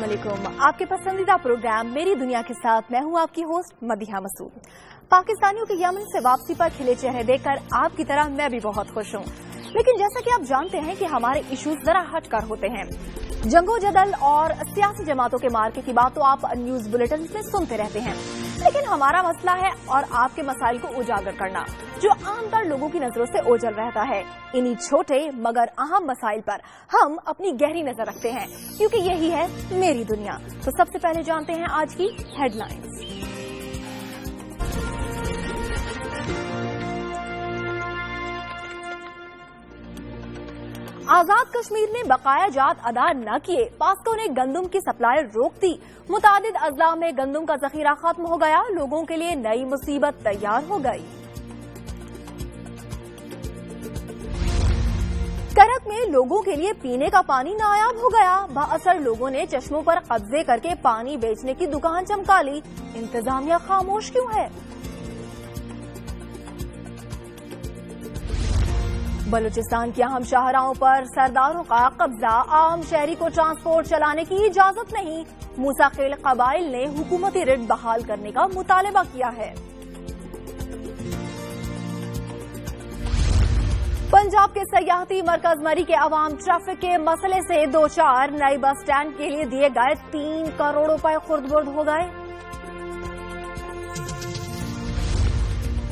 अस्सलाम वालेकुम। आपके पसंदीदा प्रोग्राम मेरी दुनिया के साथ मैं हूं आपकी होस्ट मदीहा मसूद। पाकिस्तानियों के यमन से वापसी पर खिले चेहरे देखकर आपकी तरह मैं भी बहुत खुश हूं। लेकिन जैसा कि आप जानते हैं कि हमारे इश्यूज जरा हटकर होते हैं। जंगो जदल और सियासी जमातों के मार्के की बात तो आप न्यूज बुलेटिन में सुनते रहते हैं, लेकिन हमारा मसला है और आपके मसाइल को उजागर करना, जो आमतौर लोगों की नजरों से ओझल रहता है। इन्हीं छोटे मगर अहम मसाइल पर हम अपनी गहरी नजर रखते हैं, क्योंकि यही है मेरी दुनिया। तो सबसे पहले जानते हैं आज की हेडलाइंस। आजाद कश्मीर में बकाया जात अदा न किए, पास्को ने गंदम की सप्लाई रोक दी। मुतादिद अजला में गंदम का जखीरा खत्म हो गया, लोगों के लिए नई मुसीबत तैयार हो गई। करक में लोगों के लिए पीने का पानी नायाब हो गया। बाअसर लोगों ने चश्मों पर कब्जे करके पानी बेचने की दुकान चमका ली। इंतजामिया खामोश क्यों है? बलूचिस्तान की अहम शाहराहों पर सरदारों का कब्जा, आम शहरी को ट्रांसपोर्ट चलाने की इजाजत नहीं। मूसाखेल कबाइल ने हुकूमती रिट बहाल करने का मुतालबा किया है। पंजाब के सयाहती मरकज मरी के अवाम ट्रैफिक के मसले से दो चार। नए बस स्टैंड के लिए दिए गए 3 करोड़ रुपए खुर्द-बुर्द हो गए।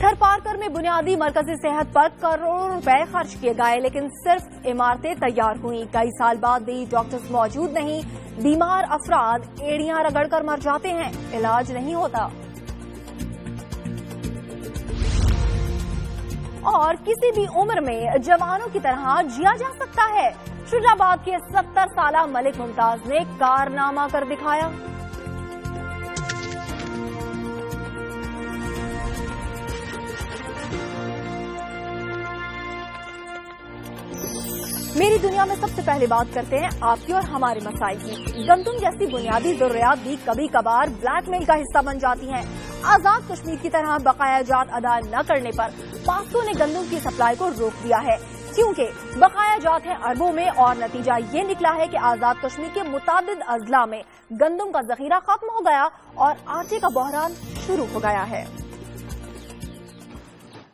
थरपारकर में बुनियादी मरकजी सेहत पर करोड़ों रुपए खर्च किए गए, लेकिन सिर्फ इमारतें तैयार हुई। कई साल बाद भी डॉक्टर्स मौजूद नहीं। बीमार अफराद एड़ियां रगड़कर मर जाते हैं, इलाज नहीं होता। और किसी भी उम्र में जवानों की तरह जिया जा सकता है। शुजाबाद के 70 साला मलिक मुमताज ने कारनामा कर दिखाया। मेरी दुनिया में सबसे पहले बात करते हैं आपकी और हमारे मसाइल की। गंदम जैसी बुनियादी जरूरियात भी कभी कभार ब्लैकमेल का हिस्सा बन जाती हैं। आजाद कश्मीर की तरह बकाया जात अदा न करने पर पास्को ने गंदम की सप्लाई को रोक दिया है, क्योंकि बकाया जात है अरबों में। और नतीजा ये निकला है कि आजाद कश्मीर के मुतादिद अजला में गंदम का जखीरा खत्म हो गया और आटे का बहरान शुरू हो गया है।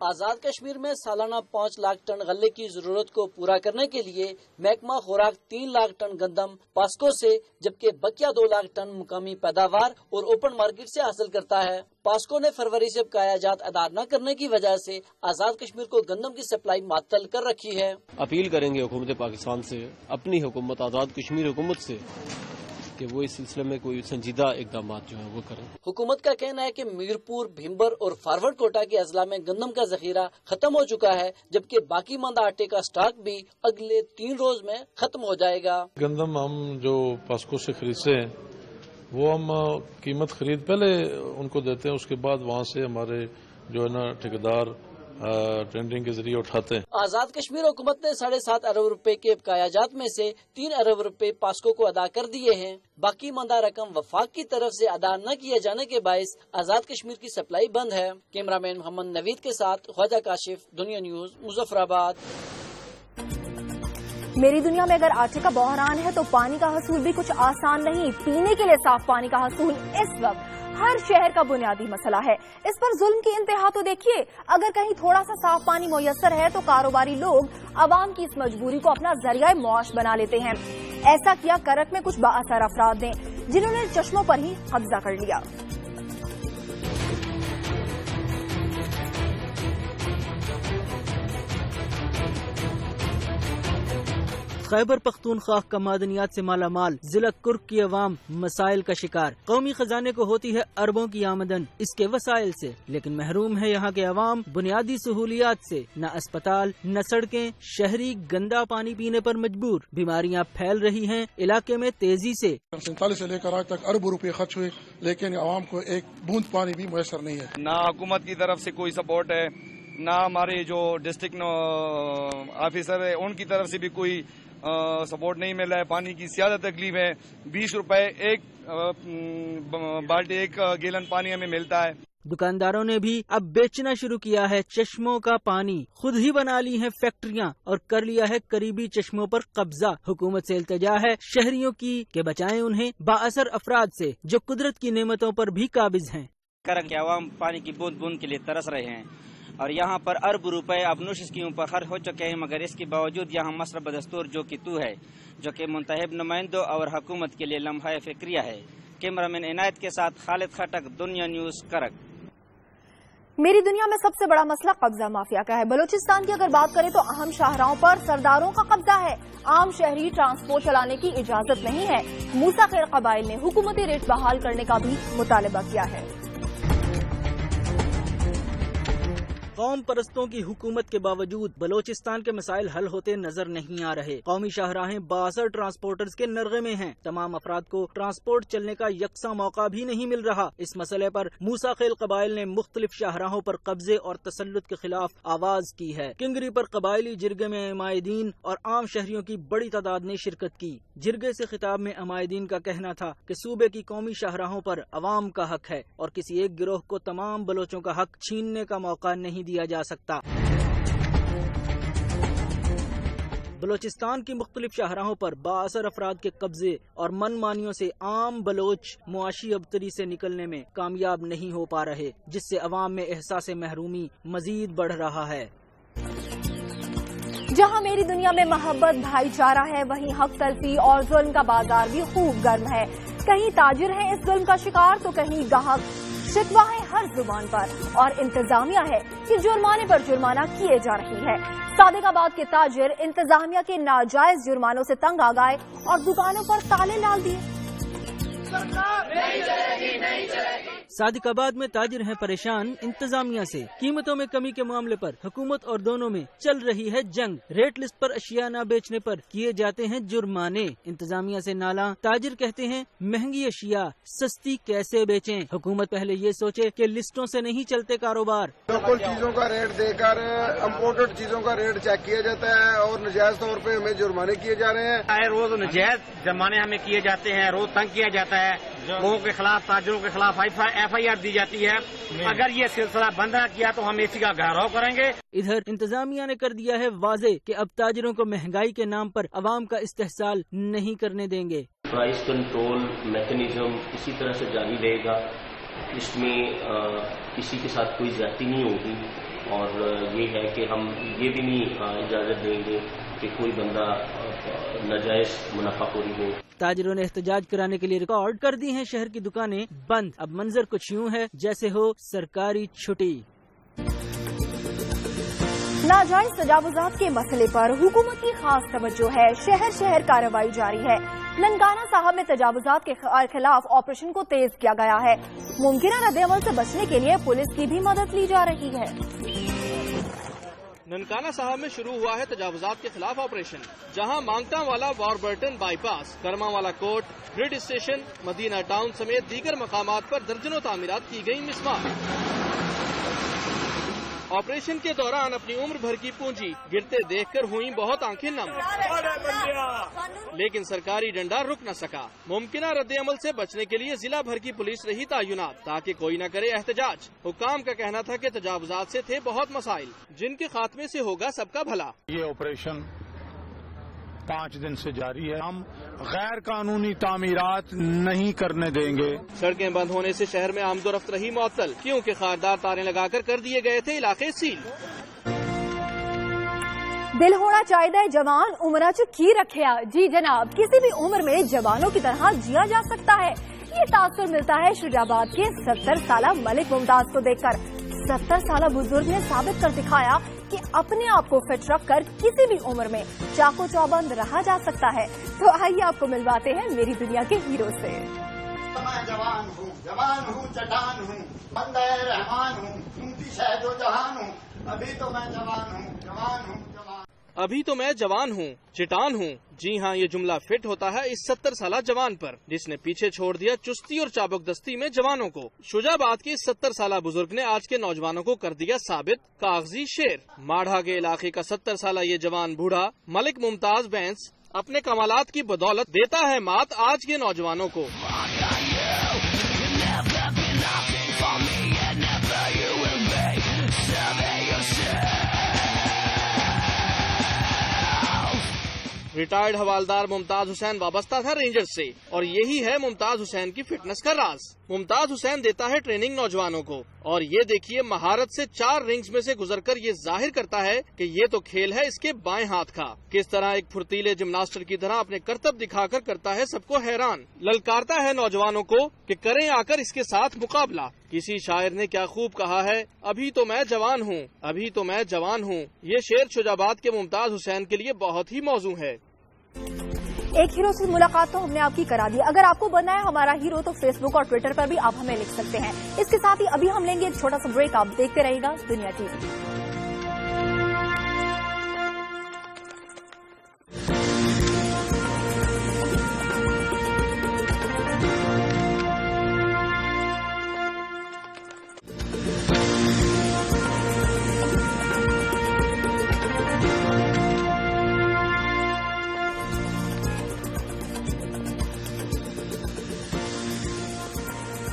आजाद कश्मीर में सालाना 5 लाख टन गल्ले की जरूरत को पूरा करने के लिए महकमा खुराक 3 लाख टन गंदम पास्को से, जबकि बकिया 2 लाख टन मुकामी पैदावार और ओपन मार्केट से हासिल करता है। पास्को ने फरवरी से बकाया जात अदा न करने की वजह से आजाद कश्मीर को गंदम की सप्लाई मुअत्तल कर रखी है। अपील करेंगे हुकूमत पाकिस्तान से, अपनी हुकूमत आजाद कश्मीर हुकूमत से, कि वो इस सिलसिले में कोई संजीदा इकदाम जो है वो करें। हुकूमत का कहना है कि मीरपुर, भिम्बर और फॉरवर्ड कोटा के अजला में गंदम का जखीरा खत्म हो चुका है, जबकि बाकी मंदा आटे का स्टॉक भी अगले 3 रोज में खत्म हो जाएगा। गंदम हम जो पास्को से खरीदते हैं वो हम कीमत खरीद पहले उनको देते हैं, उसके बाद वहाँ से हमारे जो है ना ठेकेदार टेंडरिंग के जरिए उठाते हैं। आजाद कश्मीर हुकूमत ने 7.5 अरब रुपए के बकाया जात में से 3 अरब रुपए पास्को को अदा कर दिए हैं। बाकी मंदा रकम वफाक की तरफ से अदा न किए जाने के बायस आजाद कश्मीर की सप्लाई बंद है। कैमरामैन मोहम्मद नवीद के साथ ख्वाजा काशिफ, दुनिया न्यूज, मुजफ्फराबाद। मेरी दुनिया में अगर आटे का बहरान है तो पानी का हसूल भी कुछ आसान नहीं। पीने के लिए साफ पानी का हसूल इस वक्त हर शहर का बुनियादी मसला है। इस पर जुल्म की इंतहा तो देखिए। अगर कहीं थोड़ा सा साफ पानी मुयस्सर है तो कारोबारी लोग अवाम की इस मजबूरी को अपना जरिया मौश बना लेते हैं। ऐसा किया करक में कुछ बाअसर अफराद ने, जिन्होंने चश्मों पर ही कब्जा कर लिया। खैबर पख्तूनख्वा का मादनियात से माला माल जिला कुर्क की अवाम मसाइल का शिकार। कौमी खजाने को होती है अरबों की आमदन इसके वसाइल से, लेकिन महरूम है यहाँ के अवाम बुनियादी सहूलियात से। न अस्पताल, न सड़कें, शहरी गंदा पानी पीने पर मजबूर। बीमारियाँ फैल रही हैं इलाके में तेजी से। 47 से लेकर आज तक अरबों रुपए खर्च हुए, लेकिन आवाम को एक बूंद पानी भी मुयसर नहीं है। न हुकूमत की तरफ से कोई सपोर्ट है, न हमारे जो डिस्ट्रिक्ट ऑफिसर है उनकी तरफ से भी कोई सपोर्ट नहीं मिल रहा है। पानी की ज्यादा तकलीफ है। 20 रुपए एक बाल्टी, एक गैलन पानी हमें मिलता है। दुकानदारों ने भी अब बेचना शुरू किया है चश्मों का पानी, खुद ही बना ली हैं फैक्ट्रियां और कर लिया है करीबी चश्मों पर कब्जा। हुकूमत से इल्तिजा है शहरियों की कि बचाएं उन्हें बाअसर अफराद से जो कुदरत की नेमतों पर भी काबिज हैं। करक के अवाम पानी की बूंद बूंद के लिए तरस रहे हैं और यहाँ पर अरब रुपए अब नुशस्कियों पर खर्च हो चुके हैं, मगर इसके बावजूद यहाँ मसरब दस्तूर जो कि तू है, जो कि मुंतखब नुमाइंदों और हुकूमत के लिए लम्हा फिक्रिया है। कैमरामैन इनायत के साथ खालिद खटक, दुनिया न्यूज, करक। मेरी दुनिया में सबसे बड़ा मसला कब्जा माफिया का है। बलूचिस्तान की अगर बात करें तो अहम शाहराहों पर सरदारों का कब्जा है। आम शहरी ट्रांसपोर्ट चलाने की इजाजत नहीं है। मूसा खैर कबाइल ने हुकूमती रेट बहाल करने का भी मुतालबा किया है। कौम परस्तों की हुकूमत के बावजूद बलोचिस्तान के मसाइल हल होते नजर नहीं आ रहे। कौमी शाहराहें बाअसर ट्रांसपोर्टर्स के नरगे में हैं। तमाम अफराद को ट्रांसपोर्ट चलने का यकसा मौका भी नहीं मिल रहा। इस मसले पर मूसा खेल कबाइल ने मुख्तलिफ शाहराहों पर कब्जे और तसल्लुत के खिलाफ आवाज की है। किंगरी पर कबायली जिरगे में अमायदीन और आम शहरियों की बड़ी तादाद ने शिरकत की। जिरगे से खिताब में अमायदीन का कहना था कि सूबे की कौमी शाहराहों पर अवाम का हक है और किसी एक गिरोह को तमाम बलोचों का हक छीनने का मौका नहीं दिया जा सकता। बलोचिस्तान की मुख्तलिफ शाहराहों पर बाअसर अफराद के कब्जे और मनमानियों से आम बलोच मुआशी अबतरी से निकलने में कामयाब नहीं हो पा रहे, जिससे अवाम में एहसास महरूमी मजीद बढ़ रहा है। जहां मेरी दुनिया में मोहब्बत भाईचारा है, वहीं हक तलफी और जुल्म का बाजार भी खूब गर्म है। कहीं ताजिर हैं इस जुल्म का शिकार तो कहीं गाहक। शिकवा है हर जुबान पर और इंतजामिया है कि जुर्माने पर जुर्माना किए जा रही है। सादिकाबाद के ताजिर इंतजामिया के नाजायज जुर्मानों से तंग आ गए और दुकानों पर ताले डाल दिए। सादिकाबाद में ताजिर हैं परेशान इंतजामिया से। कीमतों में कमी के मामले पर हुकूमत और दोनों में चल रही है जंग। रेट लिस्ट पर अशिया न बेचने पर किए जाते हैं जुर्माने। इंतजामिया से नाला। ताजिर कहते हैं महंगी अशिया सस्ती कैसे बेचें। हुकूमत पहले ये सोचे कि लिस्टों से नहीं चलते कारोबार। लोकल चीजों का रेट देकर इम्पोर्टेड चीजों का रेट चेक किया जाता है और नजायज तौर पे हमें जुर्माने किए जा रहे हैं। रोज नजायज जुर्माने हमें किए जाते हैं, रोज तंग किया जाता है। लोगों के खिलाफ, ताजिरों के खिलाफ FIR दी जाती है। अगर ये सिलसिला बंद न किया तो हम इसी का घेराव करेंगे। इधर इंतजामिया ने कर दिया है वाजे कि अब ताजिरों को महंगाई के नाम पर अवाम का इस्तेहसाल नहीं करने देंगे। प्राइस कंट्रोल मैकेनिज्म इसी तरह से जारी रहेगा। इसमें किसी के साथ कोई ज्यादती नहीं होगी और ये है कि हम ये भी नहीं इजाजत देंगे कि कोई बंदा नाजायज मुनाफाखोरी हो। ताजिरों ने एहतजाज कराने के लिए रिकॉर्ड कर दी हैं शहर की दुकानें बंद। अब मंजर कुछ यूं है जैसे हो सरकारी छुट्टी। नाजायज तजावुजात के मसले पर हुकूमत की खास तवज्जो है। शहर शहर कार्रवाई जारी है। ननकाना साहब में तजावुजात के खिलाफ ऑपरेशन को तेज किया गया है। मुमकिन रद्द-ए-अमल से बचने के लिए पुलिस की भी मदद ली जा रही है। ननकाना साहब में शुरू हुआ है तजावुजात के खिलाफ ऑपरेशन, जहां मांगटा वाला वॉरबर्टन बाईपास, कर्मा वाला court, grid station, Madina town समेत दीगर मकामात पर दर्जनों तामीरात की गई मिसमार। ऑपरेशन के दौरान अपनी उम्र भर की पूंजी गिरते देखकर हुई बहुत आंखें नम, लेकिन सरकारी डंडा रुक न सका। मुमकिन रद्द-ए-अमल से बचने के लिए जिला भर की पुलिस रही तैनात ताकि कोई न करे एहतजाज। हुकाम का कहना था कि तजावुजात से थे बहुत मसाइल, जिनके खात्मे से होगा सबका भला। ये ऑपरेशन 5 दिन से जारी है। हम गैर कानूनी तामीरात नहीं करने देंगे। सड़कें बंद होने से शहर में आमदोरफ्त रही मुअत्तल, क्योंकि खारदार तारें लगाकर कर दिए गए थे इलाके सील। दिल होना चाहिए जवान उम्र च की रखिया। जी जनाब, किसी भी उम्र में जवानों की तरह जिया जा सकता है। ये तासुर मिलता है शुजाबाद के 70 साला मलिक मुमताज को देखकर। 70 साला बुजुर्ग ने साबित कर दिखाया कि अपने आप को फिट रखकर किसी भी उम्र में चाको चौबंद रहा जा सकता है। तो आइए आपको मिलवाते हैं मेरी दुनिया के हीरो से। मैं जवान हूँ, चटान हूँ, बंदे रहमान हूँ, कीमती शहदो जहान हूँ। अभी तो मैं जवान हूँ, जवान हूँ। अभी तो मैं जवान हूँ, चिटान हूँ। जी हाँ, ये जुमला फिट होता है इस 70 साला जवान पर, जिसने पीछे छोड़ दिया चुस्ती और चाबुकदस्ती में जवानों को। शुजाबाद के 70 साला बुजुर्ग ने आज के नौजवानों को कर दिया साबित कागजी शेर। माढ़ा के इलाके का 70 साला ये जवान बूढ़ा मलिक मुमताज बैंस अपने कमालात की बदौलत देता है मात आज के नौजवानों को। ریٹائرڈ حوالدار ممتاز حسین وابستہ تھا رینجرز سے، اور یہی ہے ممتاز حسین کی فٹنس کا راز۔ ممتاز حسین دیتا ہے ٹریننگ نوجوانوں کو، اور یہ دیکھیے مہارت سے 4 رنگز میں سے گزر کر یہ ظاہر کرتا ہے کہ یہ تو کھیل ہے اس کے بائیں ہاتھ کا۔ کس طرح ایک پھرتیلے جمناسٹر کی طرح اپنے کرتب دکھا کر کرتا ہے سب کو حیران، للکارتا ہے نوجوانوں کو کہ کریں آ کر اس کے ساتھ مقابلہ۔ کسی شاعر نے کیا خوب کہا ہے، ابھی تو میں جوان ہوں، ابھی تو میں جوان ہوں۔ یہ شعر شجاباد کے ممتاز حسین کے لیے بہت ہی موزوں ہے۔ ایک ہیرو سے ملاقات تو ہم نے آپ کی کرا دی، اگر آپ کو بننا ہے ہمارا ہیرو تو فیس بک اور ٹویٹر پر بھی آپ ہمیں لکھ سکتے ہیں۔ اس کے ساتھ ہی ابھی ہم لیں گے ایک چھوٹا سا بریک، آپ دیکھتے رہیے گا دنیا T V.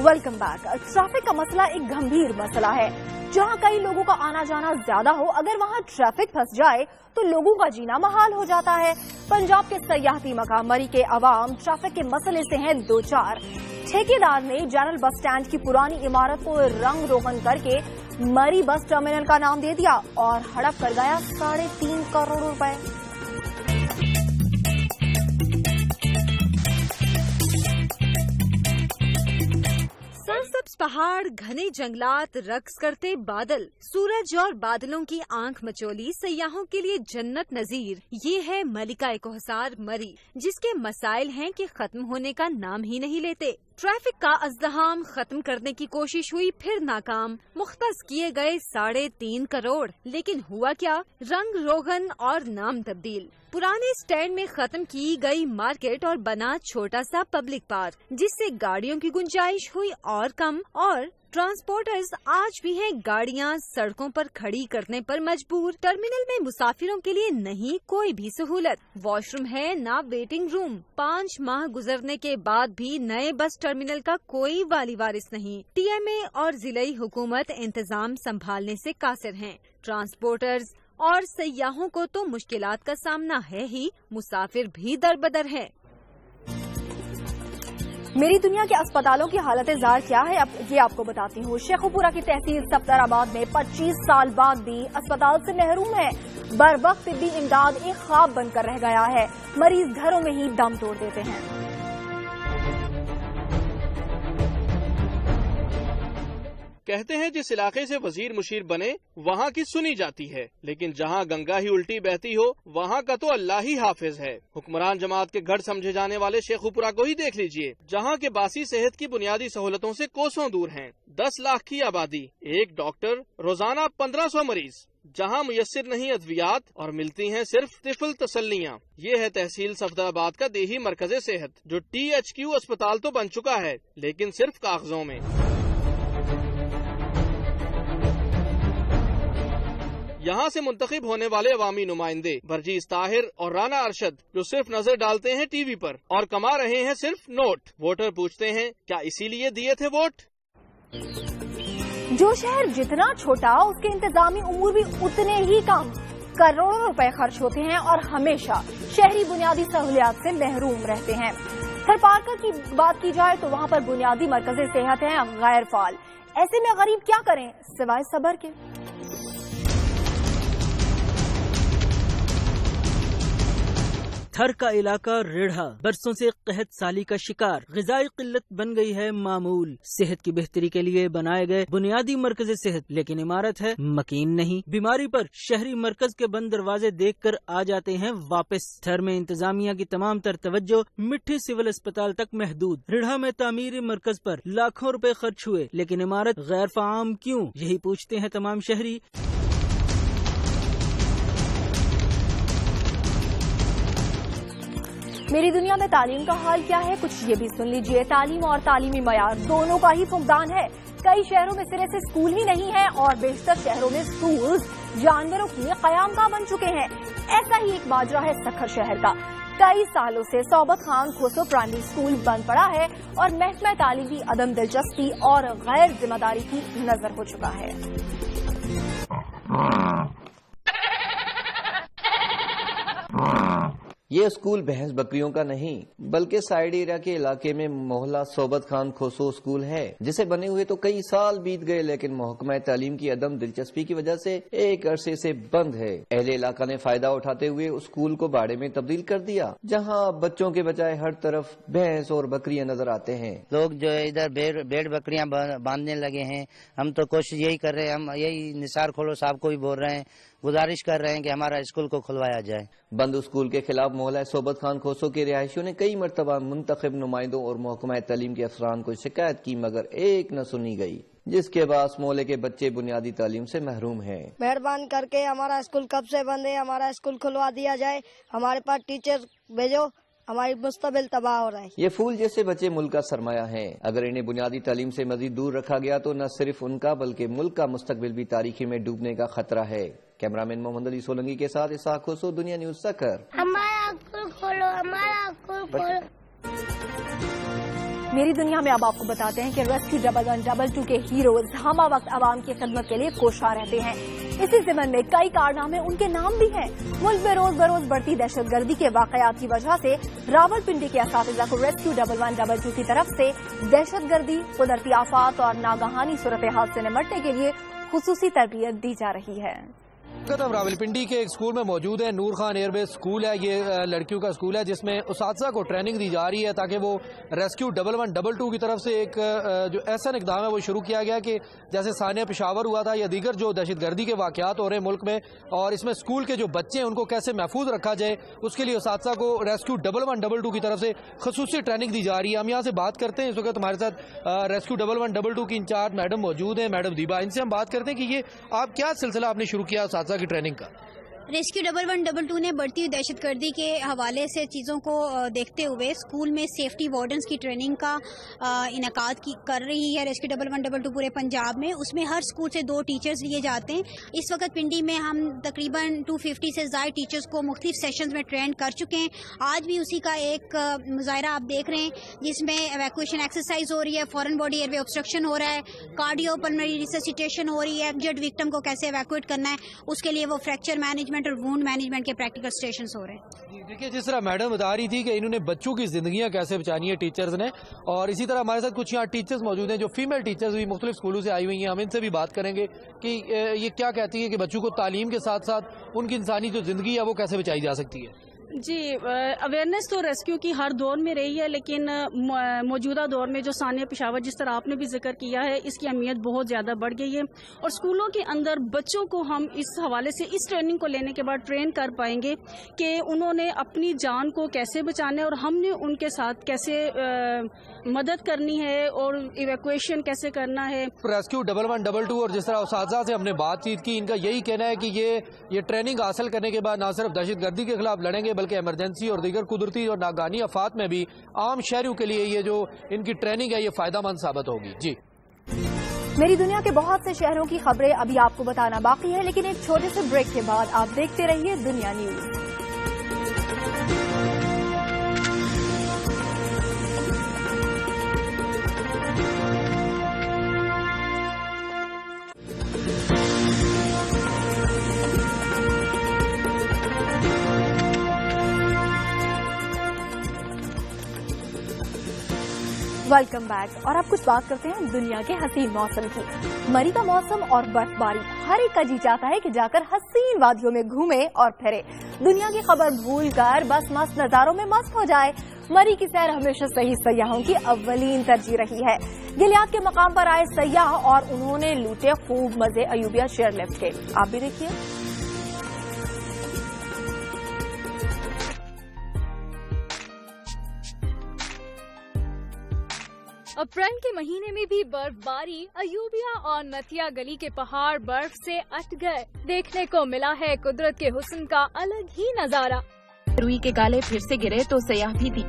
Welcome back. Traffic کا مسئلہ ایک گمبھیر مسئلہ ہے۔ جہاں کئی لوگوں کا آنا جانا زیادہ ہو، اگر وہاں ٹریفک پھنس جائے تو لوگوں کا جینا محال ہو جاتا ہے۔ پنجاب کے سیاحتی مقام مری کے عوام ٹریفک کے مسئلے سے ہیں دوچار۔ ٹھیکیدار نے جنرل بس اسٹینڈ کی پرانی عمارت کو رنگ روغن کر کے مری بس ٹرمینل کا نام دے دیا اور ہڑپ کر گیا 3.5 کروڑ روپے۔ سرسبز پہاڑ، گھنے جنگلات، رقص کرتے بادل، سورج اور بادلوں کی آنکھ مچولی سیاحوں کے لیے جنت نظیر۔ یہ ہے ملکہ کوہسار مری، جس کے مسائل ہیں کہ ختم ہونے کا نام ہی نہیں لیتے۔ ٹریفک کا ازدحام ختم کرنے کی کوشش ہوئی، پھر ناکام۔ مختص کیے گئے 3.5 کروڑ، لیکن ہوا کیا؟ رنگ روغن اور نام تبدیل۔ پرانے سٹینڈ میں ختم کی گئی مارکیٹ اور بنا چھوٹا سا پبلک پارک، جس سے گاڑیوں کی گنجائش ہوئی اور کم، اور ٹرانسپورٹرز آج بھی ہیں گاڑیاں سڑکوں پر کھڑی کرنے پر مجبور۔ ٹرمینل میں مسافروں کے لیے نہیں کوئی بھی سہولت، واش روم ہے نہ ویٹنگ روم۔ 5 ماہ گزرنے کے بعد بھی نئے بس ٹرمینل کا کوئی والی وارث نہیں۔ ٹی ایم اے اور ضلعی حکومت انتظام سنبھالنے سے قاصر ہیں۔ ٹرانسپورٹرز اور سیاحوں کو تو مشکلات کا سامنا ہے ہی، مسافر بھی دربدر ہے۔ میری دنیا کے اسپتالوں کی حالت زار کیا ہے، اب یہ آپ کو بتاتی ہوں۔ شیخوپورہ کی تحصیل صفدر آباد میں 25 سال بعد بھی اسپتال سے محروم ہے۔ بر وقت طبی امداد ایک خواب بن کر رہ گیا ہے، مریض گھروں میں ہی دم توڑ دیتے ہیں۔ کہتے ہیں جس علاقے سے وزیر مشیر بنے وہاں کی سنی جاتی ہے، لیکن جہاں گنگا ہی الٹی بہتی ہو وہاں کا تو اللہ ہی حافظ ہے۔ حکمران جماعت کے گڑھ سمجھے جانے والے شیخوپورہ کو ہی دیکھ لیجئے، جہاں کے باسی صحت کی بنیادی سہولتوں سے کوسوں دور ہیں۔ 10 لاکھ کی آبادی، ایک ڈاکٹر، روزانہ 1500 مریض، جہاں میسر نہیں ادویات اور ملتی ہیں صرف طفل تسلیاں۔ یہ ہے تحصیل صفدر آباد کا دیہی مرکز صحت، جو THQ اسپتال تو بن چکا ہے لیکن صرف کاغذوں میں۔ یہاں سے منتخب ہونے والے عوامی نمائندے برجیز طاہر اور رانا ارشد، جو صرف نظر ڈالتے ہیں ٹی وی پر اور کما رہے ہیں صرف نوٹ۔ ووٹر پوچھتے ہیں کیا اسی لیے دیے تھے ووٹ؟ جو شہر جتنا چھوٹا اس کے انتظامی امور بھی اتنے ہی کم، کروڑوں روپے خرچ ہوتے ہیں اور ہمیشہ شہری بنیادی سہولیات سے محروم رہتے ہیں۔ تھرپارکر کی بات کی جائے تو وہاں پر بنیادی مرکز صحت ہیں غیر فعال۔ ایسے میں غریب کیا کریں سوائے صبر کے؟ تھر کا علاقہ ریڑھا برسوں سے قحط سالی کا شکار، غذائی قلت بن گئی ہے معمول۔ صحت کی بہتری کے لیے بنائے گئے بنیادی مرکز صحت، لیکن عمارت ہے مکین نہیں۔ بیماری پر شہری مرکز کے بند دروازے دیکھ کر آ جاتے ہیں واپس۔ تھر میں انتظامیہ کی تمام تر توجہ مٹھی سول اسپتال تک محدود۔ ریڑھا میں تعمیری مرکز پر لاکھوں روپے خرچ ہوئے لیکن عمارت غیر فعام کیوں، یہی پوچھتے ہیں تمام شہری۔ میری دنیا میں تعلیم کا حال کیا ہے، کچھ یہ بھی سن لیجئے۔ تعلیم اور تعلیمی معیار دونوں کا ہی فقدان ہے۔ کئی شہروں میں سرے سے اسکول ہی نہیں ہے اور بیشتر شہروں میں اسکولز جانوروں کی قیام گاہ بن چکے ہیں۔ ایسا ہی ایک ماجرا ہے سکھر شہر کا۔ کئی سالوں سے صوبت خان کھوسو پرائمری اسکول بند پڑا ہے اور محکمہ تعلیم کی عدم دلچسپی اور غیر ذمہ داری کی نظر ہو چکا ہے۔ یہ اسکول بھینس بکریوں کا نہیں بلکہ سائیڈ ایریا کے علاقے میں محلہ صوبت خان کھوسو اسکول ہے، جسے بنے ہوئے تو کئی سال بیت گئے، لیکن محکمہ تعلیم کی عدم دلچسپی کی وجہ سے ایک عرصے سے بند ہے۔ اہل علاقہ نے فائدہ اٹھاتے ہوئے اسکول کو باڑے میں تبدیل کر دیا، جہاں بچوں کے بجائے ہر طرف بھینس اور بکریاں نظر آتے ہیں۔ لوگ جو ادھر بیڑ بکریاں باندھنے لگے ہیں، ہم تو کوشش یہی کر رہے ہیں، ہم یہی نثار کھولو صاحب کو بھی بول رہے ہیں، گزارش کر رہے ہیں کہ ہمارا اسکول کو کھلوایا جائے۔ بند اسکول کے خلاف محلہ صوبت خان کھوسو کے رہائشیوں نے کئی مرتبہ منتخب نمائندوں اور محکمہ تعلیم کے افسران کو شکایت کی، مگر ایک نہ سنی گئی، جس کے باعث محلے کے بچے بنیادی تعلیم سے محروم ہیں۔ مہربان کر کے ہمارا اسکول کب سے بند ہے، ہمارا اسکول کھلوا دیا جائے، ہمارے پاس ٹیچر بھیجو، ہماری مستقبل تباہ ہو رہا ہے۔ یہ پھول جیسے بچے ملک کا سرمایہ ہیں، اگر انہیں بنیادی تعلیم سے مزید دور رکھا گیا تو نہ صرف ان کا بلکہ ملک کا مستقبل بھی تاریخی میں ڈوبنے کا خطرہ ہے۔ کیمرامین محمد علی سولنگی کے ساتھ اسحاق کھوسو، دنیا نیوز سکر۔ ہمارا اسکول کھولو، ہمارا اسکول کھولو۔ میری دنیا میں اب آپ کو بتاتے ہیں کہ ریسکیو 1122 کے ہیروز ہمہ وقت عوام کی خدمت کے لیے کوشاں رہتے ہیں۔ اسی ضمن میں کئی کارنامے ان کے نام بھی ہیں۔ ملک میں روز بروز بڑھتی دہشت گردی کے واقعات کی وجہ سے راولپنڈی کے اساتذہ کو ریسکیو 1122 کی طرف سے دہشت گردی، قدرتی آفات اور ناگہانی صورتحال سے نمٹنے کے لیے خصوصی تربیت دی جا رہی ہے۔ ہم راولپنڈی کے ایک اسکول میں موجود ہیں، نور خان ایئر بیس اسکول ہے، یہ لڑکیوں کا اسکول ہے جس میں اساتذہ کو ٹریننگ دی جا رہی ہے تاکہ وہ ریسکیو 1122 کی طرف سے ایک جو ایسا اقدام ہے وہ شروع کیا گیا کہ جیسے سانحہ پشاور ہوا تھا یا دیگر جو دہشت گردی کے واقعات ہو رہے ہیں ملک میں، اور اس میں اسکول کے جو بچے ہیں ان کو کیسے محفوظ رکھا جائے، اس کے لیے اساتذہ کو ریسکیو 1122 کی طرف سے خصوصی ٹریننگ دی جا رہی ہے۔ ہم یہاں سے بات کرتے ہیں، اس وقت ہمارے ساتھ ریسکیو 1122 کی انچارج میڈم موجود ہیں، میڈم دیبا، ان سے ہم بات کرتے ہیں کہ یہ آپ کیا سلسلہ آپ نے شروع کیا اساتذہ کی ٹریننگ کا؟ ریسکیو 1122 نے بڑھتی ہوئی دہشت گردی کے حوالے سے چیزوں کو دیکھتے ہوئے اسکول میں سیفٹی وارڈنز کی ٹریننگ کا انعقاد کر رہی ہے۔ ریسکیو 1122 پورے پنجاب میں، اس میں ہر اسکول سے 2 ٹیچرز لیے جاتے ہیں۔ اس وقت پنڈی میں ہم تقریباً 250 سے زائد ٹیچرز کو مختلف سیشنز میں ٹرین کر چکے ہیں۔ آج بھی اسی کا ایک مظاہرہ آپ دیکھ رہے ہیں جس میں ایویکویشن ایکسرسائز ہو رہی ہے، فورن باڈی ایئر وے obstruction ہو رہا ہے، کارڈیو پلمنری ریسسیٹیشن ہو رہی ہے، انجرڈ وکٹم کو کیسے ایویکویٹ کرنا ہے، اس کے لیے وہ فریکچر مینجمنٹ اور وونڈ مینجمنٹ کے پریکٹیکل اسٹیشنز ہو رہے ہیں۔ دیکھیے جس طرح میڈم بتا رہی تھی کہ انہوں نے بچوں کی زندگیاں کیسے بچانی ہے ٹیچرز نے، اور اسی طرح ہمارے ساتھ کچھ یہاں ٹیچرز موجود ہیں جو فیمیل ٹیچرز بھی مختلف اسکولوں سے آئی ہوئی ہیں، ہم ان سے بھی بات کریں گے کہ یہ کیا کہتی ہے کہ بچوں کو تعلیم کے ساتھ ساتھ ان کی انسانی جو زندگی ہے وہ کیسے بچائی جا سکتی ہے۔ جی، اویئرنیس تو ریسکیو کی ہر دور میں رہی ہے، لیکن موجودہ دور میں جو سانحہ پشاور جس طرح آپ نے بھی ذکر کیا ہے، اس کی اہمیت بہت زیادہ بڑھ گئی ہے، اور اسکولوں کے اندر بچوں کو ہم اس حوالے سے اس ٹریننگ کو لینے کے بعد ٹرین کر پائیں گے کہ انہوں نے اپنی جان کو کیسے بچانا ہے اور ہم نے ان کے ساتھ کیسے مدد کرنی ہے اور ایویکویشن کیسے کرنا ہے۔ ریسکیو 1122 اور جس طرح اساتذہ سے ہم نے بات چیت کی، ان کا یہی کہنا ہے کہ یہ ٹریننگ حاصل کرنے کے بعد نہ صرف دہشت گردی کے خلاف لڑیں گے بلکہ ایمرجنسی اور دیگر قدرتی اور ناگہانی آفات میں بھی عام شہریوں کے لیے یہ جو ان کی ٹریننگ ہے یہ فائدہ مند ثابت ہوگی۔ جی، میری دنیا کے بہت سے شہروں کی خبریں ابھی آپ کو بتانا باقی ہے، لیکن ایک چھوٹے سے بریک کے بعد آپ دیکھتے رہیے دنیا نیوز۔ ویلکم بیک، اور اب کچھ بات کرتے ہیں دنیا کے حسین موسم کی۔ مری کا موسم اور برف باری، ہر ایک کا جی چاہتا ہے کہ جا کر حسین وادیوں میں گھومے اور پھرے، دنیا کی خبر بھول کر بس مست نظاروں میں مست ہو جائے۔ مری کی سیر ہمیشہ صحیح سیاحوں کی اولین ترجیح رہی ہے۔ گلیات کے مقام پر آئے سیاح اور انہوں نے لوٹے خوب مزے ایوبیا چیئر لفٹ کے، آپ بھی دیکھیے۔ اپریل کے مہینے میں بھی برف باری، ایوبیا اور نتیا گلی کے پہاڑ برف سے اٹ گئے، دیکھنے کو ملا ہے قدرت کے حسن کا الگ ہی نظارہ۔ روئی کے گالے پھر سے گرے تو سیاح بھی تھی۔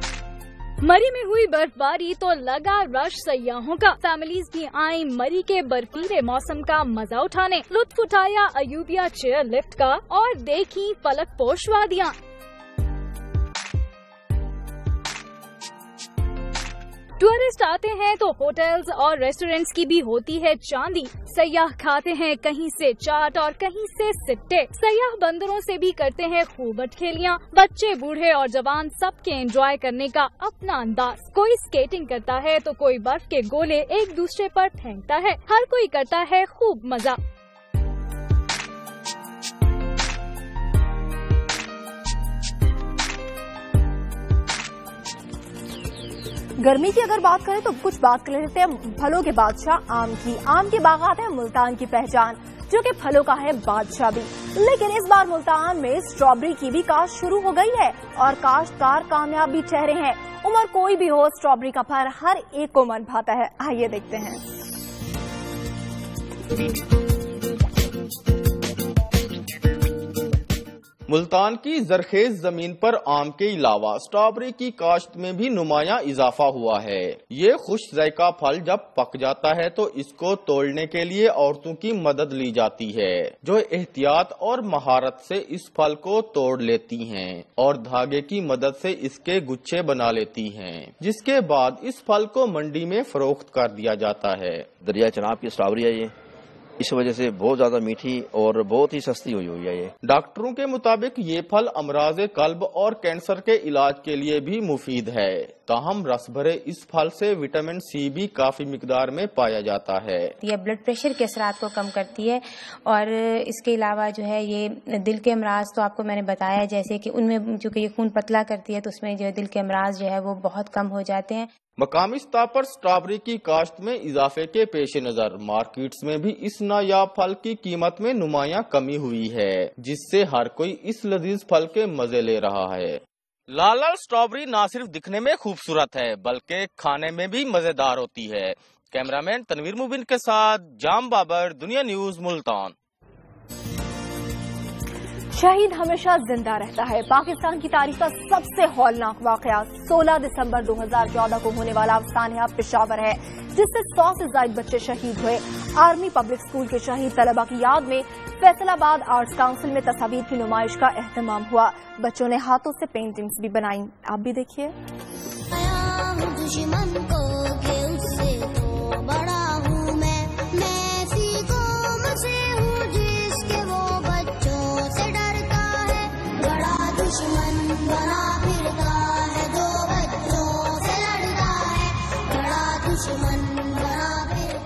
مری میں ہوئی برف باری تو لگا رش سیاحوں کا، فیملیز بھی آئیں مری کے برفیلے موسم کا مزہ اٹھانے، لطف اٹھایا ایوبیا چیئر لفٹ کا اور دیکھی فلک پوش وادیاں۔ टूरिस्ट आते हैं तो होटल्स और रेस्टोरेंट्स की भी होती है चांदी। सयाह खाते हैं कहीं से चाट और कहीं से सिट्टे। सयाह बंदरों से भी करते हैं खूब अटखेलियाँ। बच्चे बूढ़े और जवान सबके एंजॉय करने का अपना अंदाज। कोई स्केटिंग करता है तो कोई बर्फ के गोले एक दूसरे पर फेंकता है। हर कोई करता है खूब मजा। गर्मी की अगर बात करें तो कुछ बात कर लेते हैं फलों के बादशाह आम की। आम के बागात है मुल्तान की पहचान, जो कि फलों का है बादशाह भी। लेकिन इस बार मुल्तान में स्ट्रॉबेरी की भी काश्त शुरू हो गई है और काश्तकार कामयाब भी ठहरे हैं। उम्र कोई भी हो, स्ट्रॉबेरी का फल हर एक को मन भाता है। आइए देखते हैं। मुल्तान की जरखेज जमीन पर आम के अलावा स्ट्रॉबेरी की काश्त में भी नुमायां इजाफा हुआ है। ये खुश जायका फल जब पक जाता है तो इसको तोड़ने के लिए औरतों की मदद ली जाती है, जो एहतियात और महारत से इस फल को तोड़ लेती हैं और धागे की मदद से इसके गुच्छे बना लेती हैं, जिसके बाद इस फल को मंडी में फरोख्त कर दिया जाता है। दरिया चनाब की स्ट्रॉबेरी है ये, इस वजह से बहुत ज्यादा मीठी और बहुत ही सस्ती हुई है ये। डॉक्टरों के मुताबिक ये फल अमराज़े कल्ब और कैंसर के इलाज के लिए भी मुफीद है। ताहम रस भरे इस फल से विटामिन सी भी काफी मिकदार में पाया जाता है। ये ब्लड प्रेशर के असरात को कम करती है और इसके अलावा जो है ये दिल के अमराज, तो आपको मैंने बताया जैसे कि उनमें चूंकि ये खून पतला करती है तो उसमें जो है दिल के अमराज जो है वो बहुत कम हो जाते हैं। मकामी सतह पर स्ट्रॉबेरी की काश्त में इजाफे के पेश नजर मार्केट्स में भी इस नायाब फल की कीमत में नुमायां कमी हुई है, जिससे हर कोई इस लजीज फल के मजे ले रहा है। लाल लाल स्ट्रॉबेरी न सिर्फ दिखने में खूबसूरत है बल्कि खाने में भी मजेदार होती है। कैमरामैन तनवीर मुबिन के साथ जाम बाबर, दुनिया न्यूज, मुल्तान। शहीद हमेशा जिंदा रहता है। पाकिस्तान की तारीख का सबसे हौलनाक वाकया 16 दिसंबर 2014 को होने वाला सानिया पेशावर है, जिससे 100 से ज्यादा बच्चे शहीद हुए। आर्मी पब्लिक स्कूल के शहीद तलबा की याद में फैसलाबाद आर्ट्स काउंसिल में तस्वीर की नुमाइश का एहतमाम हुआ। बच्चों ने हाथों से पेंटिंग्स भी बनाई। आप भी देखिए।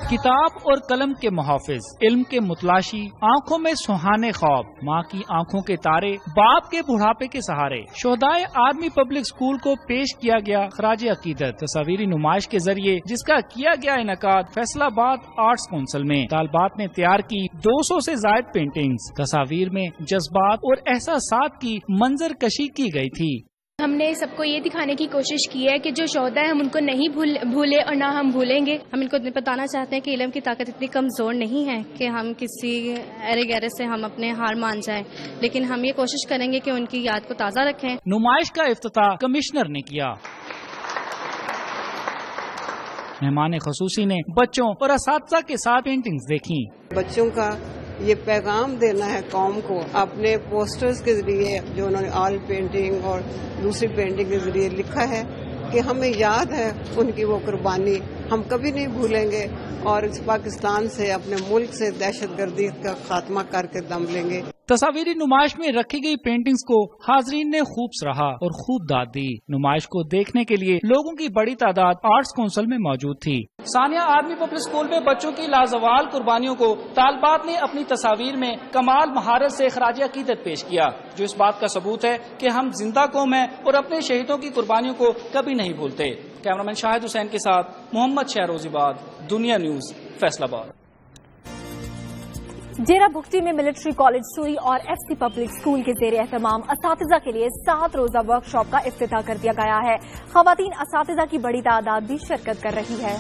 किताब और कलम के मुहाफिज, इल्म के मुतलाशी, आंखों में सुहाने ख्वाब, माँ की आंखों के तारे, बाप के बुढ़ापे के सहारे। शोहदाए आर्मी पब्लिक स्कूल को पेश किया गया खराज अकीदत तस्वीरी नुमाइश के जरिए, जिसका किया गया इनकाद फैसलाबाद आर्ट्स काउंसिल में। तालबात ने तैयार की 200 से ज्यादा पेंटिंग्स। तस्वीर में जज्बात और एहसासात की मंजर कशी की गई थी। हमने सबको ये दिखाने की कोशिश की है कि जो शोहदा है हम उनको नहीं भूले और ना हम भूलेंगे। हम इनको बताना चाहते हैं कि इल्म की ताकत इतनी कमजोर नहीं है कि हम किसी अरे गहरे से हम अपने हार मान जाएं, लेकिन हम ये कोशिश करेंगे कि उनकी याद को ताज़ा रखें। नुमाइश का इफ्तिताह कमिश्नर ने किया। मेहमान खसूसी ने बच्चों और असातिज़ा के साथ पेंटिंग्स देखी। बच्चों का ये पैगाम देना है कौम को अपने पोस्टर्स के जरिए, जो उन्होंने ऑयल पेंटिंग और दूसरी पेंटिंग के जरिए लिखा है कि हमें याद है उनकी वो कुर्बानी, हम कभी नहीं भूलेंगे और इस पाकिस्तान से, अपने मुल्क से दहशतगर्दी का खात्मा करके दम लेंगे। तस्वीरी नुमाइश में रखी गई पेंटिंग्स को हाजरीन ने खूब सराहा और खूब दाद दी। नुमाइश को देखने के लिए लोगों की बड़ी तादाद आर्ट्स काउंसिल में मौजूद थी। सानिया आर्मी पब्लिक स्कूल में बच्चों की लाजवाल कुर्बानियों को तालबात ने अपनी तस्वीर में कमाल महारत से खराज अकीदत पेश किया, जो इस बात का सबूत है कि हम जिंदा कौम हैं और अपने शहीदों की कुर्बानियों को कभी नहीं भूलते। कैमरामैन शाहिद हुसैन के साथ मोहम्मद शहरोजीबाद, दुनिया न्यूज, फैसलाबाद। डेरा बुगटी में मिलिट्री कॉलेज सुई और एफसी पब्लिक स्कूल के जेर एहतमाम असातिज़ा के लिए 7 रोजा वर्कशॉप का इफ्तिताह कर दिया गया है। खवातीन असातिज़ा की बड़ी तादाद भी शिरकत कर रही है।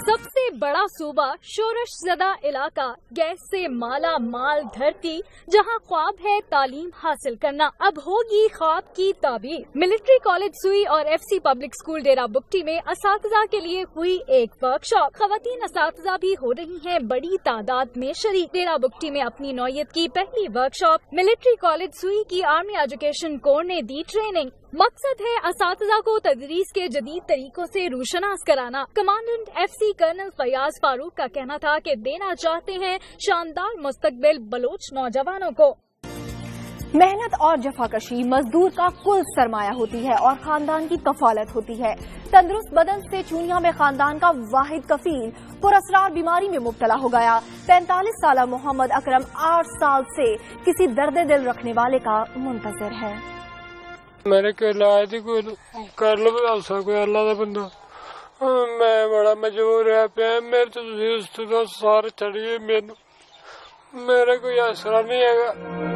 सबसे बड़ा सूबा, शोरश ज़दा इलाका, गैस से माला माल धरती, जहां ख्वाब है तालीम हासिल करना, अब होगी ख्वाब की ताबीर। मिलिट्री कॉलेज सुई और एफसी पब्लिक स्कूल डेरा बुगटी में असातिज़ा के लिए हुई एक वर्कशॉप। खवातीन असातिज़ा भी हो रही हैं बड़ी तादाद में शरीक। डेरा बुगटी में अपनी नौयत की पहली वर्कशॉप मिलिट्री कॉलेज सुई की आर्मी एजुकेशन कोर ने दी ट्रेनिंग। मकसद है असातिज़ा को तदरीस के जदीद तरीकों से रूशनास कराना। Commandant FC colonel Fayyaz Farooq का कहना था कि देना चाहते हैं शानदार मुस्तकबिल बलोच नौजवानों को। मेहनत और जफाकशी मजदूर का कुल सरमाया होती है और खानदान की कफालत होती है। तंदुरुस्त बदन से चूनिया में खानदान का वाहिद कफील पुरअसरार बीमारी में मुब्तला हो गया। 45 साला मोहम्मद अकरम 8 साल से किसी दर्द दिल रखने वाले का मुंतजर है। मेरे को इलाज कोई कर लो कोई अल्लाह का बंदा, मैं बड़ा मजबूर है पे मेरे तो सारे चढ़िए मेरे कोई असरा नहीं है।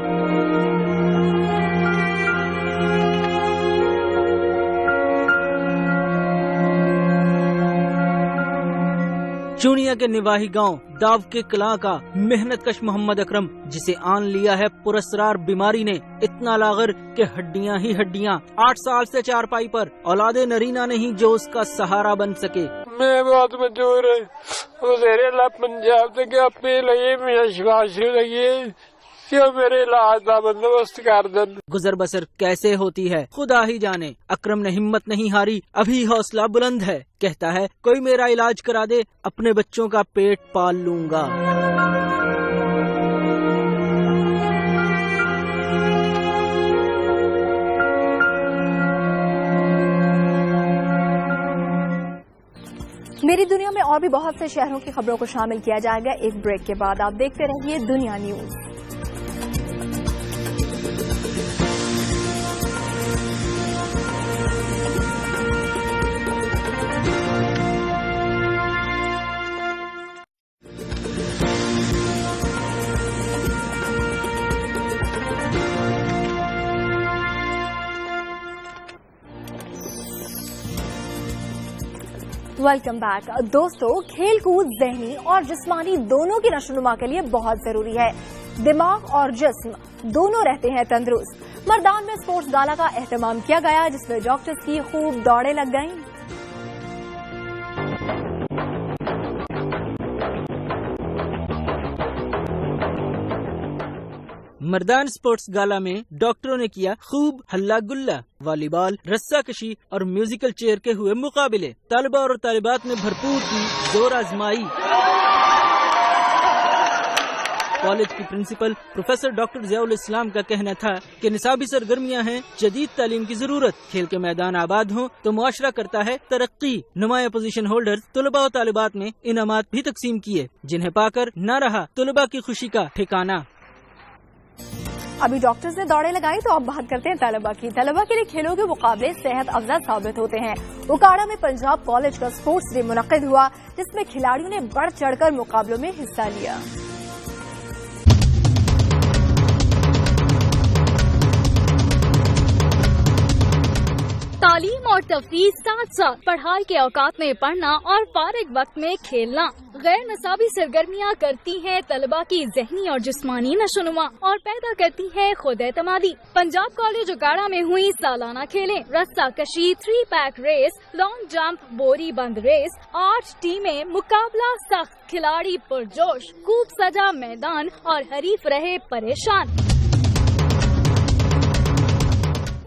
चूनिया के निवाही गांव दाव के कला का मेहनत कश मोहम्मद अकरम, जिसे आन लिया है पुरअसरार बीमारी ने, इतना लागर के हड्डियां ही हड्डियां। 8 साल से चारपाई पर औलादे नरीना नहीं जो उसका सहारा बन सके। मैं बहुत मजबूर है पंजाब से अपने लिए विश्वास लगी क्यों मेरे इलाज का बंदोबस्त कर दें। गुजर बसर कैसे होती है खुदा ही जाने। अकरम ने हिम्मत नहीं हारी, अभी हौसला बुलंद है। कहता है कोई मेरा इलाज करा दे, अपने बच्चों का पेट पाल लूंगा। मेरी दुनिया में और भी बहुत से शहरों की खबरों को शामिल किया जाएगा एक ब्रेक के बाद। आप देखते रहिए दुनिया न्यूज। वेलकम बैक दोस्तों। खेल कूद ज़हनी और जिस्मानी दोनों की नशोनुमा के लिए बहुत जरूरी है। दिमाग और जिस्म दोनों रहते हैं तंदुरुस्त। मर्दान में स्पोर्ट्स गाला का एहतमाम किया गया, जिसमें डॉक्टर्स की खूब दौड़ें लग गईं। मर्दान स्पोर्ट्स गाला में डॉक्टरों ने किया खूब हल्ला गुल्ला। वॉलीबॉल, रस्सा कशी और म्यूजिकल चेयर के हुए मुकाबले। तालिबा और तालिबात ने भरपूर की जोर आजमाई। कॉलेज की प्रिंसिपल प्रोफेसर डॉक्टर ज़ियाउल इस्लाम का कहना था कि निसाबी सरगर्मियां हैं, जदीद तालीम की जरूरत। खेल के मैदान आबाद हों तो मुआशरा करता है तरक्की। नुमाया पोजीशन होल्डर्स तलबा और तालिबात ने इनामात भी तकसीम किए, जिन्हें पाकर न रहा तलबा की खुशी का ठिकाना। अभी डॉक्टर्स ने दौड़े लगाई तो अब बात करते हैं तलबा की। तलबा के लिए खेलों के मुकाबले सेहत अफजा साबित होते हैं। उकाड़ा में पंजाब कॉलेज का स्पोर्ट्स डे मुनक्किद हुआ, जिसमें खिलाड़ियों ने बढ़ चढ़कर मुकाबलों में हिस्सा लिया। तालीम और तफरीह साथ साथ पढ़ाई के औकात में पढ़ना और फारिग वक्त में खेलना। गैर निसाबी सरगर्मियाँ करती हैं तलबा की ज़हनी और जिस्मानी नशोनुमा और पैदा करती है खुद एतमादी। पंजाब कॉलेज उकाड़ा में हुई सालाना खेलें, रस्सा कशी, 3 पैक रेस, लॉन्ग जंप, बोरी बंद रेस। 8 टीमें, मुकाबला सख्त, खिलाड़ी पुरजोश, खूब सजा मैदान और हरीफ रहे परेशान।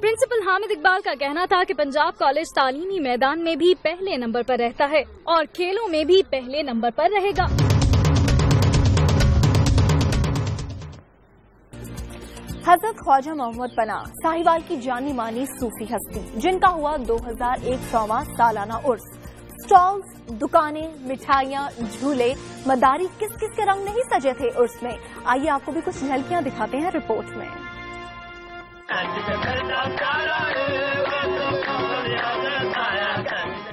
प्रिंसिपल हामिद इकबाल का कहना था कि पंजाब कॉलेज तालीमी मैदान में भी पहले नंबर पर रहता है और खेलों में भी पहले नंबर पर रहेगा। हजरत ख्वाजा मोहम्मद पनाह साहिवाल की जानी मानी सूफी हस्ती, जिनका हुआ 2100वां सालाना उर्स। स्टॉल्स, दुकानें, मिठाइयाँ, झूले, मदारी, किस किस के रंग नहीं सजे थे उर्स में। आइए आपको भी कुछ झलकियाँ दिखाते हैं रिपोर्ट में।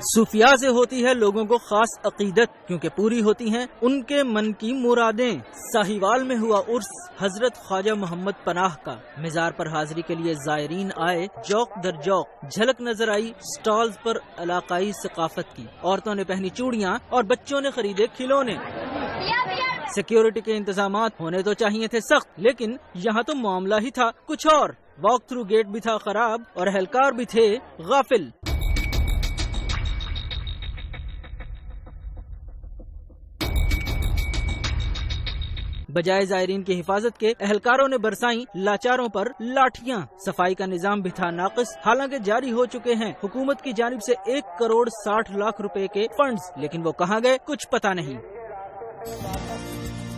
सूफिया से होती है लोगों को खास अकीदत, क्योंकि पूरी होती हैं उनके मन की मुरादें। साहिवाल में हुआ उर्स हजरत ख्वाजा मोहम्मद पनाह का। मिजार पर हाजिरी के लिए जायरीन आए, जौक दर जौक झलक नजर आई स्टॉल्स पर इलाकाई सकाफत की। औरतों ने पहनी चूड़ियाँ और बच्चों ने खरीदे खिलौने। सिक्योरिटी के इंतजामात होने तो चाहिए थे सख्त, लेकिन यहाँ तो मामला ही था कुछ और। वॉक थ्रू गेट भी था खराब और एहलकार भी थे गाफिल। बजाय जायरीन की हिफाजत के एहलकारों ने बरसाई लाचारों पर लाठियाँ। सफाई का निजाम भी था नाकिस। हालांकि जारी हो चुके हैं हुकूमत की जानिब से 1 करोड़ 60 लाख रुपए के फंड्स, लेकिन वो कहाँ गए कुछ पता नहीं।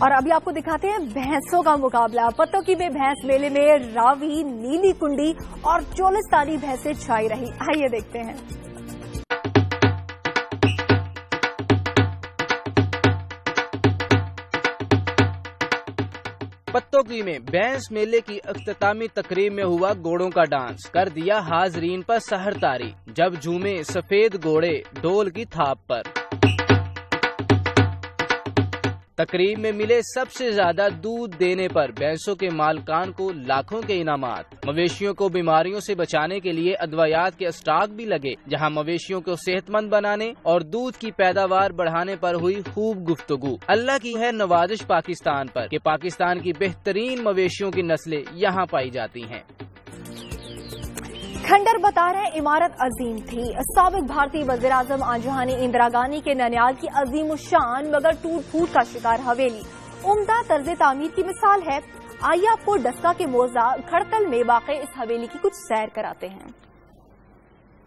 और अभी आपको दिखाते हैं भैंसों का मुकाबला। पत्तों में भैंस मेले में रावी, नीली कुंडी और चोलिस्तानी भैंसें छाई रही। आइए देखते हैं। पत्तोकी में भैंस मेले की अख्तामी तकरीब में हुआ घोड़ों का डांस, कर दिया हाजरीन पर सहरतारी जब झूमे सफेद घोड़े ढोल की थाप पर। तकरीब में मिले सबसे ज्यादा दूध देने पर भैंसों के मालकान को लाखों के इनामात। मवेशियों को बीमारियों से बचाने के लिए अद्वियात के स्टॉक भी लगे, जहां मवेशियों को सेहतमंद बनाने और दूध की पैदावार बढ़ाने पर हुई खूब गुफ्तगू। अल्लाह की है नवाजिश पाकिस्तान पर कि पाकिस्तान की बेहतरीन मवेशियों की नस्लें यहाँ पाई जाती हैं। खंडर बता रहे इमारत अजीम थी। साबिक भारतीय वज़ीर आज़म आंजहानी इंदिरा गांधी के ननियाल की अजीम शान मगर टूट फूट का शिकार हवेली उम्दा तर्ज तामीर की मिसाल है। आइए आपको डस्का के मोजा खड़तल में वाक़े इस हवेली की कुछ सैर कराते हैं।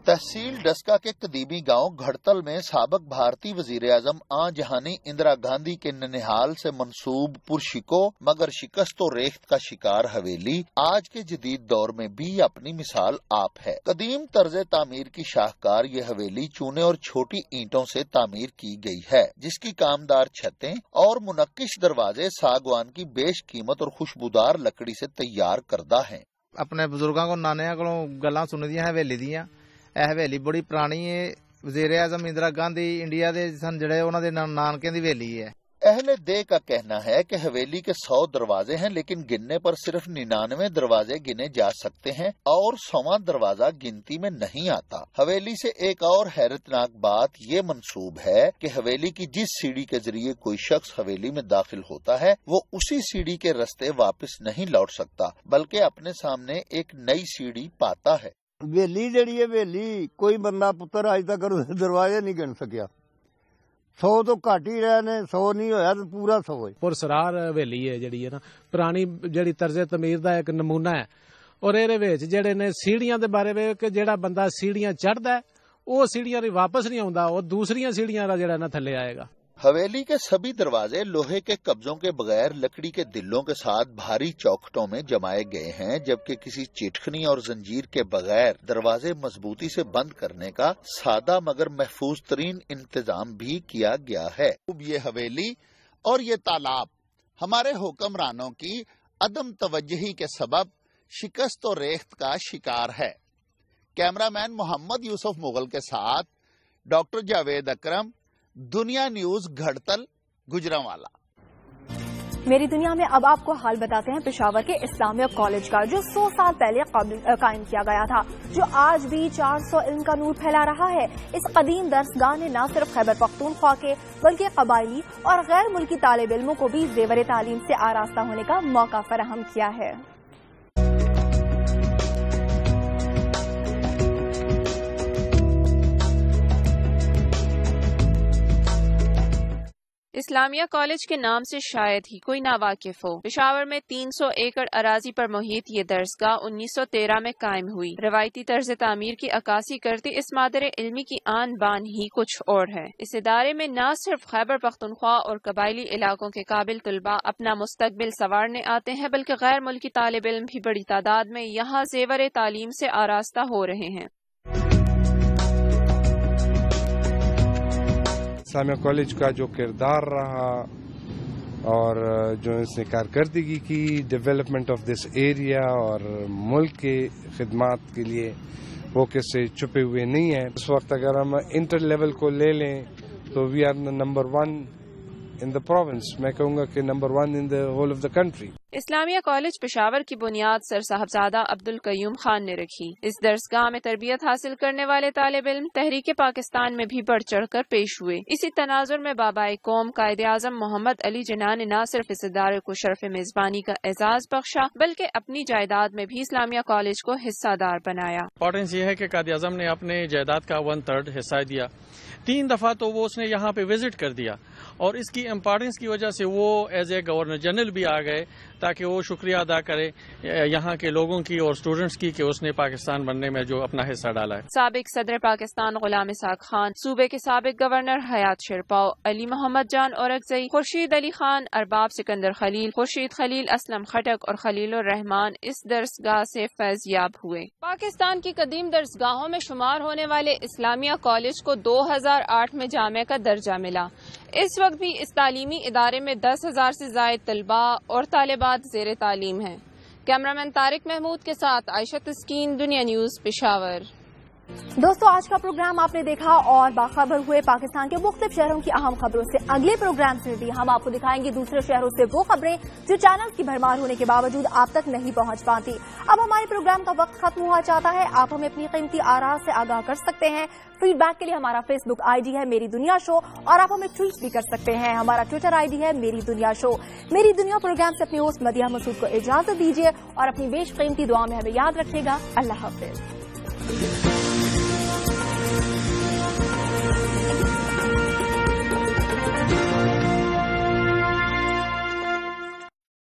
तहसील डस्का के कदीमी गांव घड़तल में साबिक भारतीय वजीर आजम आंजहानी इंदिरा गांधी के ननिहाल से मंसूब पुरशिको मगर शिकस्त और रेख्त का शिकार हवेली आज के जदीद दौर में भी अपनी मिसाल आप है। कदीम तर्ज तामीर की शाहकार ये हवेली चूने और छोटी ईंटों से तामीर की गई है, जिसकी कामदार छतें और मुनक्किश दरवाजे सागवान की बेश कीमत और खुशबूदार लकड़ी से तैयार करदा है। अपने बुजुर्गों को नानिया को गल्लां सुनदियां हवेली दियां। हवेली बड़ी पुरानी है। वजीर आजम इंदिरा गांधी इंडिया दे सन जड़े उन्हां दे नानके दी हवेली है। अहले दे का कहना है कि हवेली के 100 दरवाजे हैं, लेकिन गिनने पर सिर्फ 99 दरवाजे गिने जा सकते हैं और 100वां दरवाजा गिनती में नहीं आता। हवेली से एक और हैरतनाक बात ये मंसूब है कि हवेली की जिस सीढ़ी के जरिए कोई शख्स हवेली में दाखिल होता है वो उसी सीढ़ी के रास्ते वापस नहीं लौट सकता, बल्कि अपने सामने एक नई सीढ़ी पाता है। हवेली जड़ी है हवेली कोई बंदा पुत्र अज तक दरवाजे नहीं गिन सकिया। 100 तो घट ही रहे ने, 100 नहीं होया तो पूरा 100 है। पुरसरार हवेली है जड़ी है ना, पुरानी जड़ी तर्जे तमीर दा एक नमूना है। और ਇਹਦੇ ਵਿੱਚ ਜਿਹੜੇ ਨੇ सीढ़ियां ਦੇ बारे में कि ਜਿਹੜਾ ਬੰਦਾ सीढ़ियां चढ़दा है ਉਹ सीढ़ियां वापस नहीं आਉਂਦਾ, ਉਹ दूसरियां सीढ़ियां ਦਾ ਜਿਹੜਾ ਨਾ ਥੱਲੇ आएगा। हवेली के सभी दरवाजे लोहे के कब्जों के बगैर लकड़ी के दिलों के साथ भारी चौखटों में जमाए गए हैं, जबकि किसी चिटखनी और जंजीर के बगैर दरवाजे मजबूती से बंद करने का सादा मगर महफूज तरीन इंतजाम भी किया गया है। ये हवेली और ये तालाब हमारे हुक्मरानों की अदम तवज्जही के सबब शिकस्त और रेख्त का शिकार है। कैमरामैन मोहम्मद यूसुफ मुगल के साथ डॉक्टर जावेद अकरम, दुनिया न्यूज घड़तल गुजरांवाला। मेरी दुनिया में अब आपको हाल बताते हैं पेशावर के इस्लामिया कॉलेज का, जो 100 साल पहले कायम किया गया था, जो आज भी 400 इल्म का नूर फैला रहा है। इस कदीम दरसगाह ने न सिर्फ खैबर पख्तूनख्वा के बल्कि कबायली और गैर मुल्की तालिब इल्मों को भी जेवर तालीम से आरास्ता होने का मौका फराहम किया है। इस्लामिया कॉलेज के नाम से शायद ही कोई नावाकिफ हो। पेशावर में 300 एकड़ अराजी पर मुहित ये दरसगाह 1913 में कायम हुई। रवायती तर्ज तामीर की अक्कासी करती इस मादर इल्मी की आन बान ही कुछ और है। इस इदारे में न सिर्फ खैबर पख्तूनख्वा और कबायली इलाकों के काबिल तलबा अपना मुस्तकबिल संवारने आते हैं, बल्कि गैर मुल्की तालिब इल्म भी बड़ी तादाद में यहाँ जेवर तालीम से आरास्ता हो रहे हैं। इस्लामिया कॉलेज का जो किरदार रहा और जो इसने कारकर्दगी की डेवलपमेंट ऑफ दिस एरिया और मुल्क के खिदमात के लिए, वो किससे छुपे हुए नहीं है। इस वक्त अगर हम इंटर लेवल को ले लें तो we are number 1 in the province. मैं कहूँगा कि number 1 in the whole of the country. Islamia college Peshawar की बुनियाद सर साहबजादा अब्दुल कयूम खान ने रखी। इस दरसगाह में तरबियत हासिल करने वाले तालिब इल्म तहरीक पाकिस्तान में भी बढ़ चढ़ कर पेश हुए। इसी तनाजुर में बाबाए कौम कायदे आजम मोहम्मद अली जिन्ना ने न सिर्फ इस इदारे को शरफ मेजबानी का एजाज बख्शा, बल्कि अपनी जायदाद में भी इस्लामिया कॉलेज को हिस्सादार बनाया। इम्पोर्टेंस ये है कि कायदे आजम ने अपने जायदाद का 1/3 हिस्सा दिया। 3 दफा तो वो उसने यहाँ पे विजिट कर दिया اور اس کی امپارٹنس کی وجہ سے وہ ایز اے گورنر جنرل بھی آ گئے تاکہ وہ شکریہ ادا کرے یہاں کے لوگوں کی اور اسٹوڈنٹس کی کہ اس نے پاکستان بننے میں جو اپنا حصہ ڈالا ہے. سابق صدر پاکستان غلام اسحاق خان، صوبے کے سابق گورنر حیات شرپاؤ، علی محمد جان اورکزئی، خورشید علی خان، ارباب سکندر خلیل، خورشید خلیل، اسلم خٹک اور خلیل الرحمان اس درسگاہ سے فیض یاب ہوئے. پاکستان کی قدیم درسگاہوں میں شمار ہونے والے اسلامیہ کالج کو 2008 میں جامعہ کا درجہ ملا. اس وقت بھی اس تعلیمی ادارے میں 10,000 سے زائد طلباء اور طالبات زیر تعلیم ہیں. کیمرامین طارق محمود کے ساتھ عائشہ تسکین، دنیا نیوز، پشاور. دوستو آج کا پروگرام آپ نے دیکھا اور باخبر ہوئے پاکستان کے مختلف شہروں کی اہم خبروں سے. اگلے پروگرام سے بھی ہم آپ کو دکھائیں گے دوسرے شہروں سے وہ خبریں جو چینل کی بھرمار ہونے کے باوجود آپ تک نہیں پہنچ پاتی. اب ہمارے پروگرام کا وقت ختم ہوا چاہتا ہے. آپ ہمیں اپنی قیمتی آراء سے آگاہ کر سکتے ہیں. فیڈ بیک کے لیے ہمارا فیس بک آئی ڈی ہے میری دنیا شو اور آپ ہمیں ٹویٹ بھی کر سکتے ہیں. ہمارا ٹویٹر آئی ڈی ہے میری دنیا شو. میری دنیا پروگرام سے اپنی ہوسٹ مدیحہ مسعود کو اجازت دیجیے اور اپنی بیش قیمتی دعا میں ہمیں یاد رکھیے گا. اللہ حافظ.